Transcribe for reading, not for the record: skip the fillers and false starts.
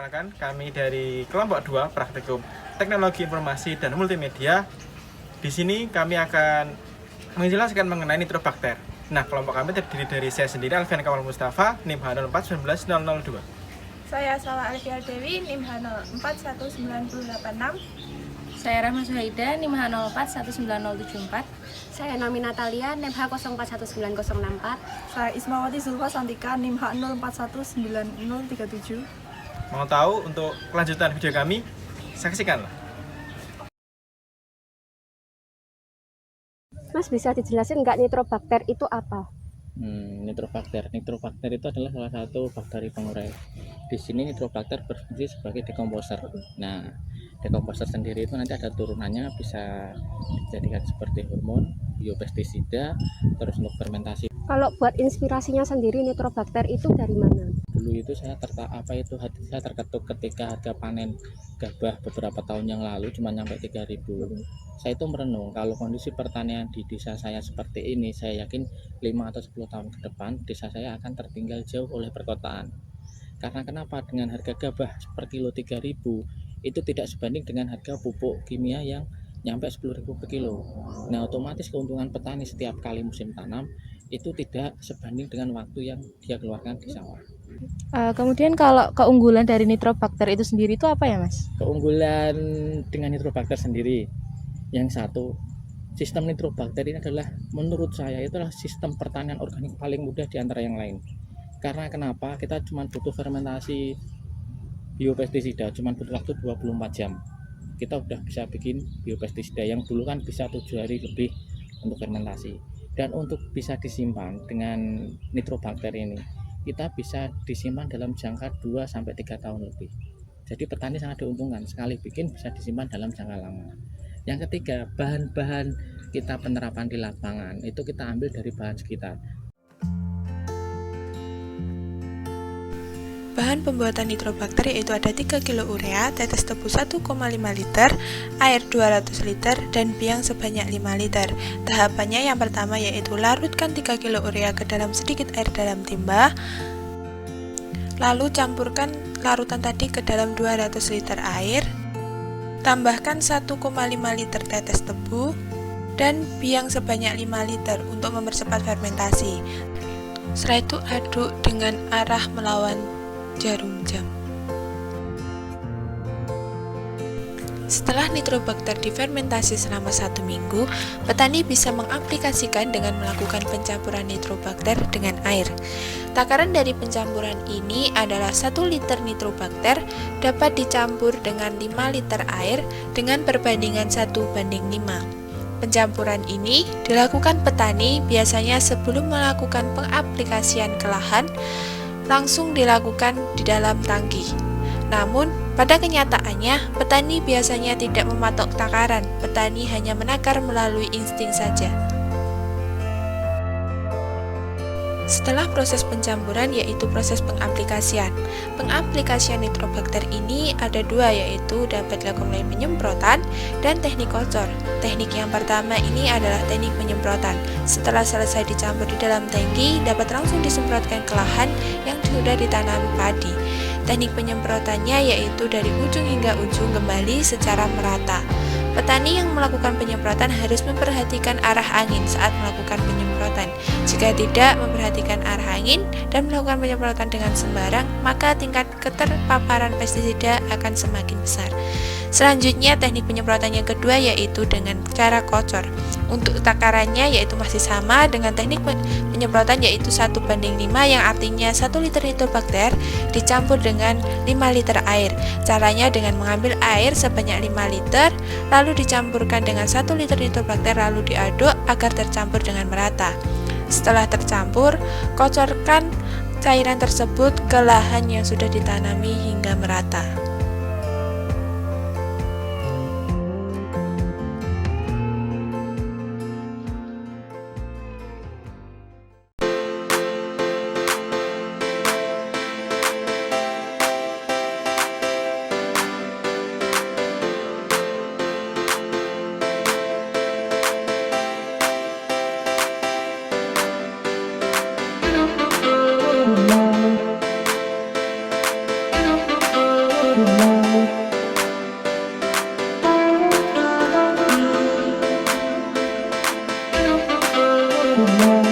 Perkenalkan, kami dari kelompok 2 Praktikum Teknologi Informasi dan Multimedia. Di sini kami akan menjelaskan mengenai nitrobakter. Nah, kelompok kami terdiri dari saya sendiri, Alfian Kamal Mustafa, NIM H0419002. Saya Salwa Alfial Dewi, NIM H0419086. Saya Rahma Suhaida, NIM H04190074. Saya Nomi Natalia, NIM H04190064. Saya Ismawati Zulfa Santika, NIM H04190037. Mau tahu untuk kelanjutan video kami? Saksikanlah. Mas, bisa dijelasin nggak nitrobakter itu apa? Nitrobakter itu adalah salah satu bakteri pengurai. Di sini nitrobakter berfungsi sebagai dekomposer. Nah, dekomposer sendiri itu nanti ada turunannya, bisa dijadikan seperti hormon, biopestisida, terus untuk fermentasi. Kalau buat inspirasinya sendiri nitrobakter itu dari mana? Dulu itu saya hati saya terketuk ketika harga panen gabah beberapa tahun yang lalu cuma nyampe 3.000. Saya itu merenung, kalau kondisi pertanian di desa saya seperti ini, saya yakin 5 atau 10 tahun ke depan desa saya akan tertinggal jauh oleh perkotaan. Karena kenapa? Dengan harga gabah per kilo 3.000 itu tidak sebanding dengan harga pupuk kimia yang nyampe 10.000 per kilo. Nah, otomatis keuntungan petani setiap kali musim tanam itu tidak sebanding dengan waktu yang dia keluarkan di sawah. Kemudian kalau keunggulan dari nitrobakter itu sendiri itu apa ya, Mas? Keunggulan dengan nitrobakter sendiri, yang satu, sistem nitrobakter ini adalah menurut saya itulah sistem pertanian organik paling mudah di antara yang lain. Karena kenapa? Kita cuma butuh fermentasi biopestisida, cuma butuh waktu 24 jam. Kita udah bisa bikin biopestisida yang dulu kan bisa 7 hari lebih untuk fermentasi. Dan untuk bisa disimpan dengan nitrobakter ini, kita bisa disimpan dalam jangka 2-3 tahun lebih. Jadi petani sangat diuntungkan, sekali bikin bisa disimpan dalam jangka lama. Yang ketiga, bahan-bahan kita penerapan di lapangan itu kita ambil dari bahan sekitar. Bahan pembuatan nitrobakter yaitu ada 3 kg urea, tetes tebu 1,5 liter, air 200 liter, dan biang sebanyak 5 liter. Tahapannya yang pertama yaitu larutkan 3 kg urea ke dalam sedikit air dalam timba, lalu campurkan larutan tadi ke dalam 200 liter air, tambahkan 1,5 liter tetes tebu, dan biang sebanyak 5 liter untuk mempercepat fermentasi. Setelah itu aduk dengan arah melawan jarum jam. Setelah nitrobakter difermentasi selama 1 minggu, petani bisa mengaplikasikan dengan melakukan pencampuran nitrobakter dengan air. Takaran dari pencampuran ini adalah 1 liter nitrobakter dapat dicampur dengan 5 liter air dengan perbandingan 1:5. Pencampuran ini dilakukan petani biasanya sebelum melakukan pengaplikasian ke lahan, langsung dilakukan di dalam tangki. Namun, pada kenyataannya, petani biasanya tidak mematok takaran, petani hanya menakar melalui insting saja. Setelah proses pencampuran yaitu proses pengaplikasian. Pengaplikasian nitrobakter ini ada 2, yaitu dapat dilakukan melalui penyemprotan dan teknik kocor. Teknik yang pertama ini adalah teknik penyemprotan. Setelah selesai dicampur di dalam tangki, dapat langsung disemprotkan ke lahan yang sudah ditanami padi. Teknik penyemprotannya yaitu dari ujung hingga ujung kembali secara merata. Petani yang melakukan penyemprotan harus memperhatikan arah angin saat melakukan penyemprotan. Jika tidak memperhatikan arah angin dan melakukan penyemprotan dengan sembarang, maka tingkat keterpaparan pestisida akan semakin besar. Selanjutnya, teknik penyemprotan yang kedua yaitu dengan cara kocor. Untuk takarannya yaitu masih sama dengan teknik penyemprotan yaitu 1:5, yang artinya 1 liter nitrobakter dicampur dengan 5 liter air. Caranya dengan mengambil air sebanyak 5 liter, lalu dicampurkan dengan 1 liter nitrobakter, lalu diaduk agar tercampur dengan merata. Setelah tercampur, kocorkan cairan tersebut ke lahan yang sudah ditanami hingga merata. Thank you.